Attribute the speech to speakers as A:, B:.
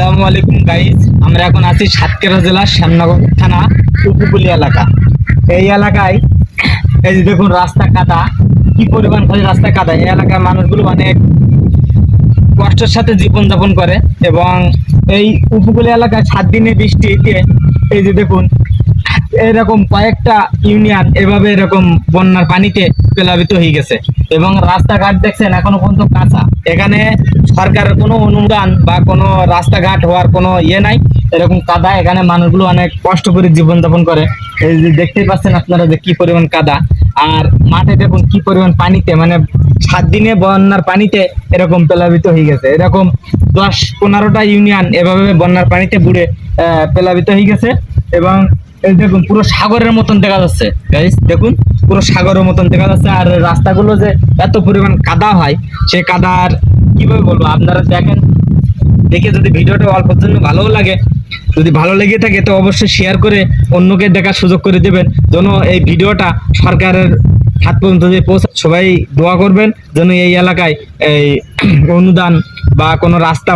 A: আসসালামু আলাইকুম গাইস, আমরা এখন আছি সাতক্ষীরা জেলার শ্যামনগর থানা উপকূলীয় এলাকা। এই এলাকায় এই যে দেখুন রাস্তা কাদা, কি পরিমাণ খালি রাস্তা কাদা। এই এলাকার মানুষগুলো অনেক কষ্টের সাথে জীবন যাপন করে এবং এই উপকূলীয় এলাকায় 7 দিনের বৃষ্টিতে এই যে দেখুন এরকম কয়েকটা ইউনিয়ন এভাবে এরকম বন্যার পানিতে প্লাবিত হয়ে গেছে এবং রাস্তাঘাট দেখছেন এখনো পর্যন্ত কাঁচা। এখানে সরকারের কোনো অনুদান বা কোনো রাস্তাঘাট হওয়ার কোনো নাই, এরকম কাদা। এখানে মানুষগুলো অনেক কষ্ট করে জীবনযাপন করে। এই যে দেখতেই পাচ্ছেন আপনারা যে কি পরিমাণ কাদা, আর মাঠে দেখুন কি পরিমাণ পানিতে, মানে 7 দিনে বন্যার পানিতে এরকম প্লাবিত হয়ে গেছে। এরকম 10-15টা ইউনিয়ন এভাবে বন্যার পানিতে বুড়ে প্লাবিত হয়ে গেছে এবং এই দেখুন পুরো সাগরের মতন দেখা যাচ্ছে গাইস, দেখুন পুরো সাগরের মতন দেখা যাচ্ছে। আর রাস্তাগুলো যে এত পরিমাণ কাদা হয়, সে কাদার কিভাবে বলবো, আপনারা দেখেন, দেখে যদি ভিডিওটা অল্পের জন্য ভালো লাগে, যদি ভালো লেগে থাকে তো অবশ্যই শেয়ার করে অন্যকে দেখার সুযোগ করে দেবেন, যেন এই ভিডিওটা সরকারের হাত পর্যন্ত যে পৌঁছায়। সবাই দোয়া করবেন যেন এই এলাকায় এই অনুদান বা কোনো রাস্তা